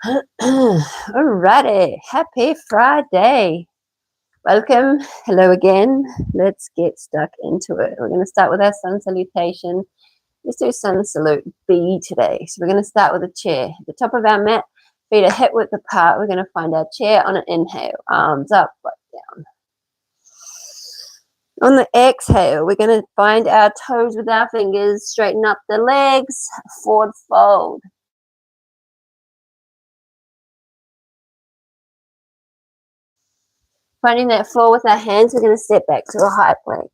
Alrighty, happy Friday. Welcome, hello again. Let's get stuck into it. We're going to start with our sun salutation. Let's do sun salute B today. So we're going to start with a chair. At the top of our mat, feet are hip width apart. We're going to find our chair on an inhale. Arms up, butt down. On the exhale, we're going to find our toes with our fingers. Straighten up the legs, forward fold. Finding that floor with our hands, we're going to step back to a high plank.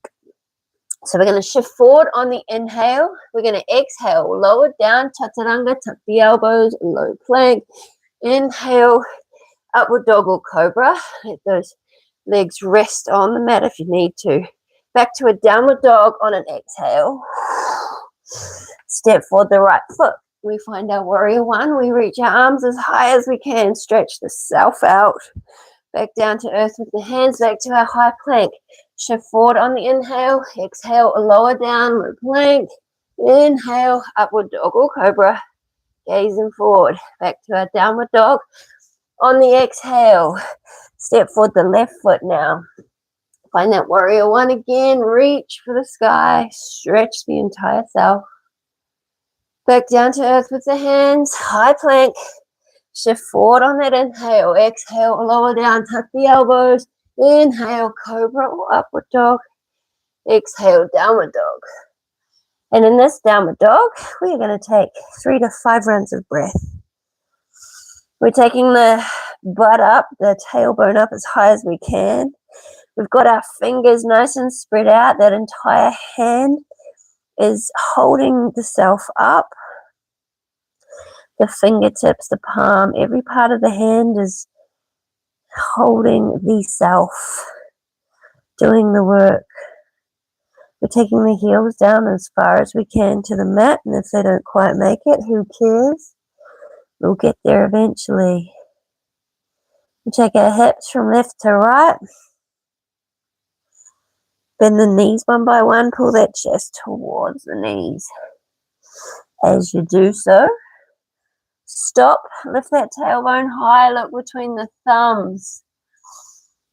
So we're going to shift forward on the inhale. We're going to exhale, lower down, chaturanga, tuck the elbows, low plank. Inhale, upward dog or cobra. Let those legs rest on the mat if you need to. Back to a downward dog on an exhale. Step forward the right foot. We find our warrior one. We reach our arms as high as we can. Stretch the self out. Back down to earth with the hands, back to our high plank. Shift forward on the inhale. Exhale, lower down, low plank. Inhale, upward dog or cobra. Gazing forward. Back to our downward dog. On the exhale, step forward the left foot now. Find that warrior one again. Reach for the sky. Stretch the entire self. Back down to earth with the hands. High plank. Shift forward on that inhale. Exhale, lower down, tuck the elbows. Inhale, cobra or upward dog. Exhale, downward dog. And in this downward dog, we are going to take 3 to 5 rounds of breath. We're taking the butt up, the tailbone up as high as we can. We've got our fingers nice and spread out. That entire hand is holding the self up. The fingertips, the palm, every part of the hand is holding the self, doing the work. We're taking the heels down as far as we can to the mat, and if they don't quite make it, who cares? We'll get there eventually. We take our hips from left to right. Bend the knees one by one, pull that chest towards the knees. As you do so, stop, lift that tailbone high, look between the thumbs.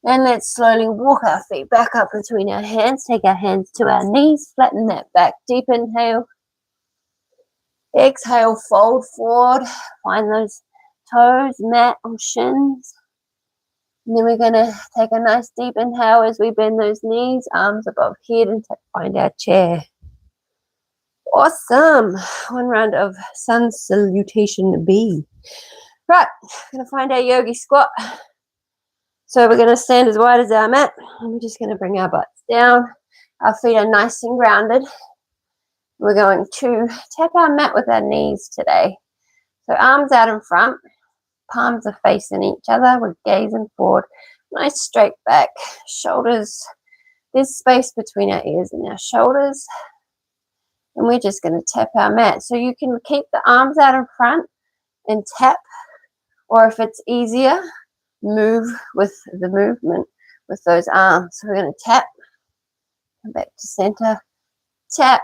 And let's slowly walk our feet back up between our hands. Take our hands to our knees, flatten that back. Deep inhale. Exhale, fold forward. Find those toes, mat or shins. And then we're going to take a nice deep inhale as we bend those knees, arms above head, and find our chair. Awesome. One round of sun salutation B. Right, going to find our yogi squat. So we're going to stand as wide as our mat. And we're just going to bring our butts down. Our feet are nice and grounded. We're going to tap our mat with our knees today. So arms out in front. Palms are facing each other. We're gazing forward. Nice straight back. Shoulders. There's space between our ears and our shoulders. And we're just going to tap our mat. So you can keep the arms out in front and tap. Or if it's easier, move with the movement with those arms. So we're going to tap. Come back to center. Tap.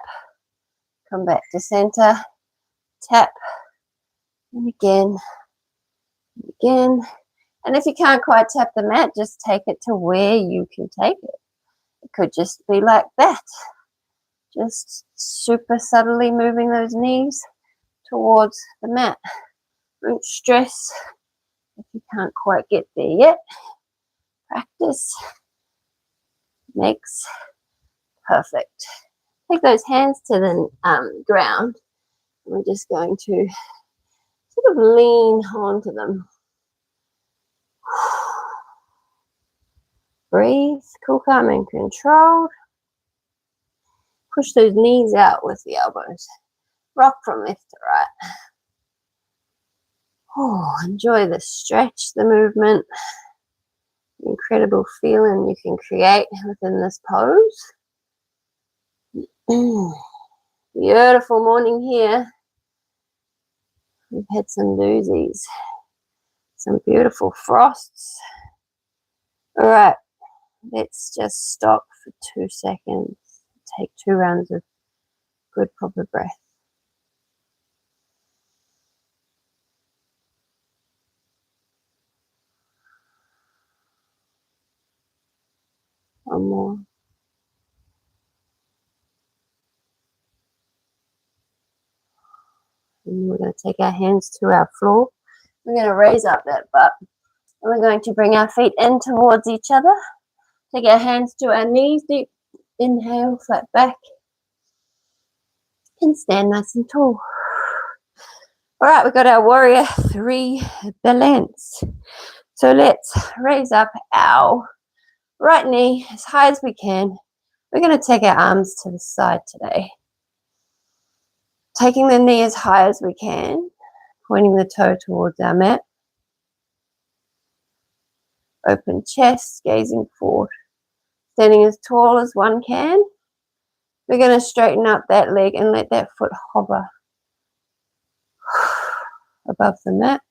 Come back to center. Tap. And again. And again. And if you can't quite tap the mat, just take it to where you can take it. It could just be like that. Just super subtly moving those knees towards the mat. Don't stress if you can't quite get there yet. Practice makes perfect. Take those hands to the ground. We're just going to sort of lean onto them. Breathe, cool, calm, and controlled. Push those knees out with the elbows. Rock from left to right. Oh, enjoy the stretch, the movement, the incredible feeling you can create within this pose. Beautiful morning here. We've had some doozies, some beautiful frosts. All right, let's just stop for 2 seconds. Take 2 rounds of good proper breath. One more. And we're going to take our hands to our floor. We're going to raise up that butt. And we're going to bring our feet in towards each other. Take our hands to our knees. Deep inhale, flat back. And stand nice and tall. All right, we've got our warrior 3 balance. So let's raise up our right knee as high as we can. We're going to take our arms to the side today. Taking the knee as high as we can, pointing the toe towards our mat. Open chest, gazing forward. Standing as tall as one can. We're going to straighten up that leg and let that foot hover above the mat.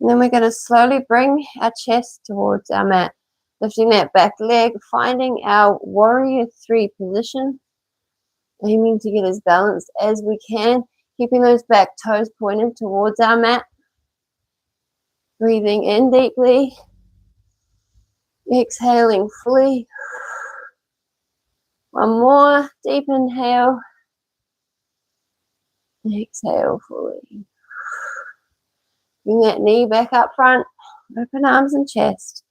And then we're going to slowly bring our chest towards our mat. Lifting that back leg, finding our warrior 3 position. Aiming to get as balanced as we can. Keeping those back toes pointed towards our mat. Breathing in deeply. Exhaling fully. One more. Deep inhale. Exhale fully. Bring that knee back up front. Open arms and chest.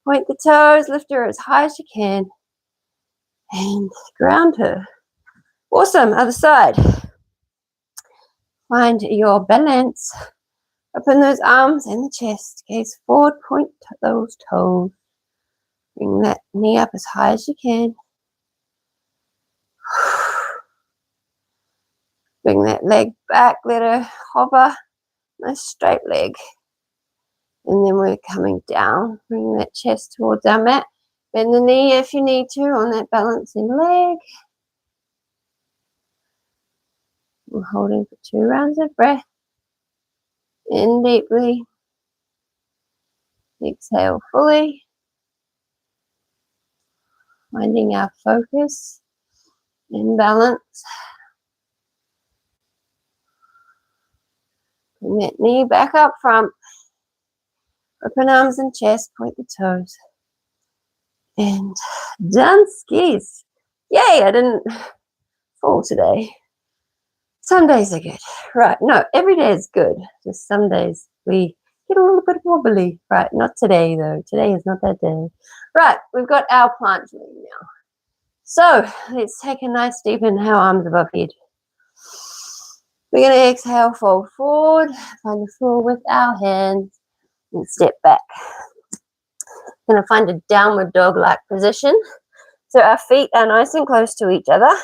Point the toes. Lift her as high as you can. And ground her. Awesome. Other side. Find your balance. Open those arms and the chest. Gaze forward. Point those toes. Bring that knee up as high as you can. Bring that leg back. Let her hover. Nice straight leg. And then we're coming down. Bring that chest towards our mat. Bend the knee if you need to on that balancing leg. We're holding for 2 rounds of breath. In deeply. Exhale fully. Finding our focus and balance. Bring that knee back up front. Open arms and chest. Point the toes. And done skis. Yay, I didn't fall today. Some days are good. Right, no, every day is good. Just some days we get a little bit wobbly. Right, not today though. Today is not that day. Right, we've got our planche lean now. So let's take a nice deep inhale, arms above head. We're going to exhale, fold forward, find the floor with our hands, and step back. Going to find a downward dog-like position. So our feet are nice and close to each other.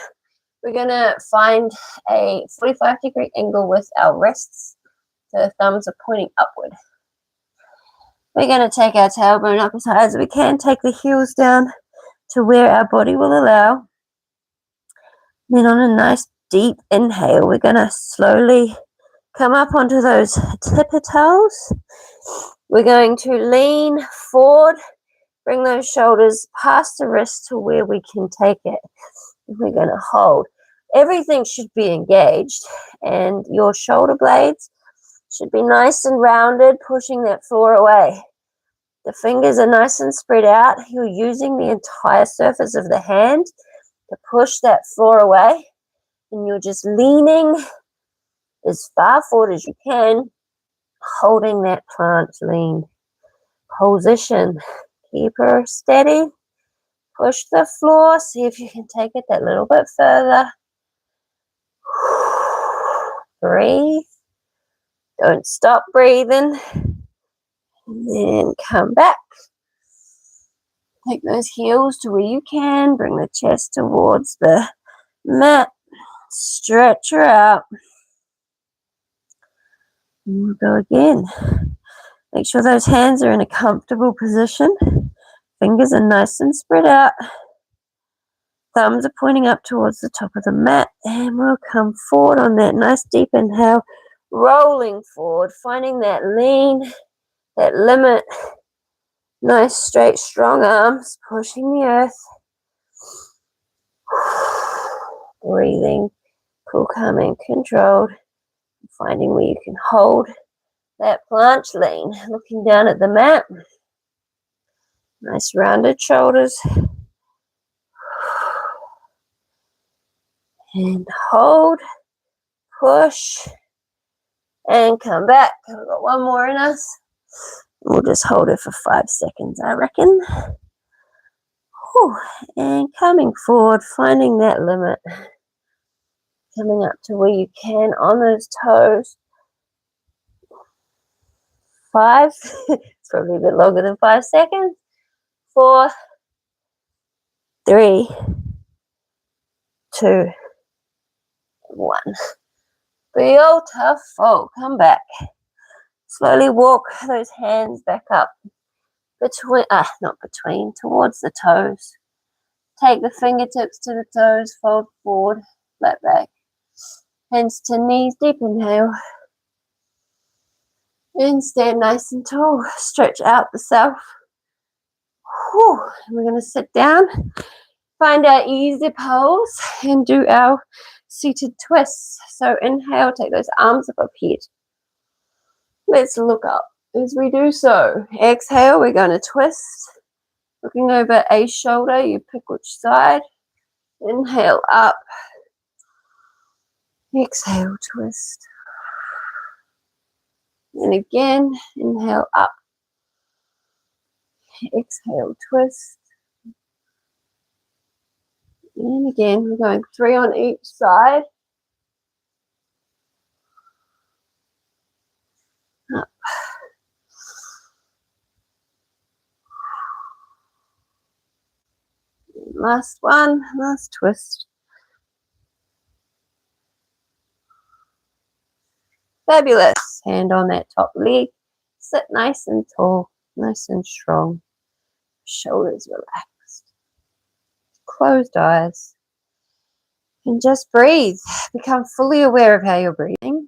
We're going to find a 45-degree angle with our wrists. So the thumbs are pointing upward. We're going to take our tailbone up as high as we can. Take the heels down to where our body will allow. Then on a nice deep inhale, we're going to slowly come up onto those tippy toes. We're going to lean forward. Bring those shoulders past the wrist to where we can take it. We're going to hold. Everything should be engaged, and your shoulder blades should be nice and rounded, pushing that floor away. The fingers are nice and spread out. You're using the entire surface of the hand to push that floor away, and you're just leaning as far forward as you can, holding that planche lean position. Keep her steady. Push the floor. See if you can take it that little bit further. Breathe. Don't stop breathing. And then come back. Take those heels to where you can. Bring the chest towards the mat. Stretch her out. And we'll go again. Make sure those hands are in a comfortable position. Fingers are nice and spread out. Thumbs are pointing up towards the top of the mat. And we'll come forward on that nice deep inhale. Rolling forward. Finding that lean, that limit. Nice straight strong arms. Pushing the earth. Breathing. Cool, calm and controlled. Finding where you can hold that planche lean. Looking down at the mat. Nice rounded shoulders. And hold, push, and come back. We've got one more in us. We'll just hold it for 5 seconds, I reckon. Whew. And coming forward, finding that limit. Coming up to where you can on those toes. 5. It's probably a bit longer than 5 seconds. 4, 3, 2, 1. Beautiful. Come back. Slowly walk those hands back up. Not between, towards the toes. Take the fingertips to the toes, fold forward, flat back. Hands to knees, deep inhale. And stand nice and tall. Stretch out the self. Whew. We're going to sit down, find our easy pose, and do our seated twists. So inhale, take those arms up here. Let's look up as we do so. Exhale, we're going to twist. Looking over a shoulder, you pick which side. Inhale up. Exhale, twist. And again, inhale up. Exhale, twist. And again, we're going 3 on each side. Up. Last one, last twist. Fabulous. Hand on that top leg. Sit nice and tall, nice and strong. Shoulders relaxed. Closed eyes. And just breathe. Become fully aware of how you're breathing.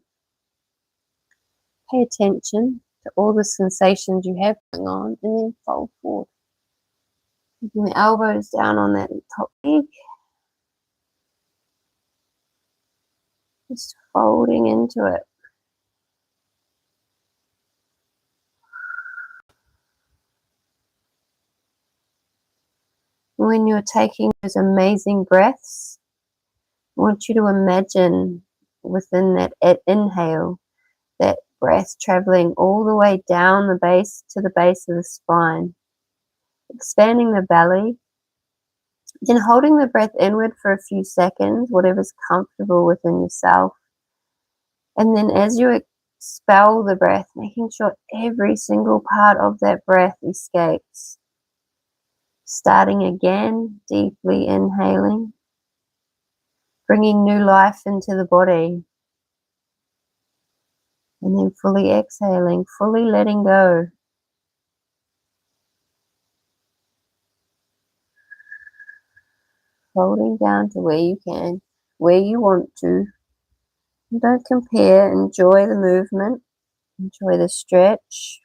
Pay attention to all the sensations you have going on, and then fold forward. Keeping the elbows down on that top leg. Just folding into it. When you're taking those amazing breaths, I want you to imagine within that inhale, that breath traveling all the way down the base to the base of the spine, expanding the belly, then holding the breath inward for a few seconds, whatever's comfortable within yourself. And then as you expel the breath, making sure every single part of that breath escapes. Starting again, deeply inhaling, bringing new life into the body. And then fully exhaling, fully letting go. Folding down to where you can, where you want to. And don't compare, enjoy the movement, enjoy the stretch.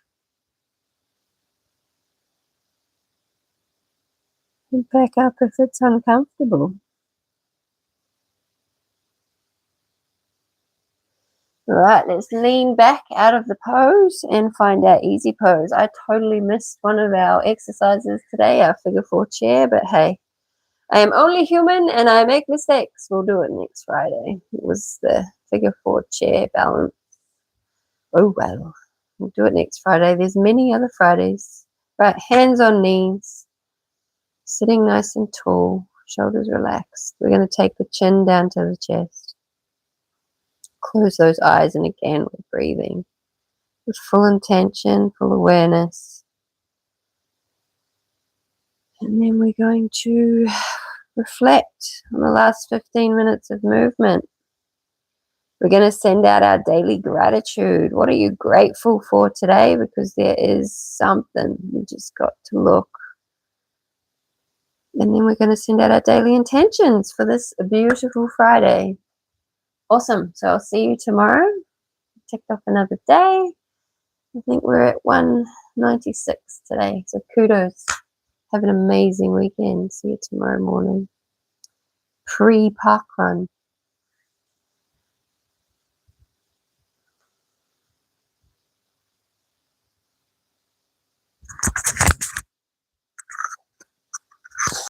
And back up if it's uncomfortable. All right, let's lean back out of the pose and find our easy pose. I totally missed one of our exercises today, our figure 4 chair, but hey, I am only human and I make mistakes. We'll do it next Friday. It was the figure 4 chair balance. Oh well, we'll do it next Friday. There's many other Fridays. Right, hands on knees, sitting nice and tall, shoulders relaxed. We're going to take the chin down to the chest. Close those eyes, and again we're breathing with full intention, full awareness. And then we're going to reflect on the last 15 minutes of movement. We're going to send out our daily gratitude. What are you grateful for today? Because there is something. You just got to look. And then we're going to send out our daily intentions for this beautiful Friday. Awesome. So I'll see you tomorrow. Ticked off another day. I think we're at 196 today. So kudos. Have an amazing weekend. See you tomorrow morning. Pre-park run.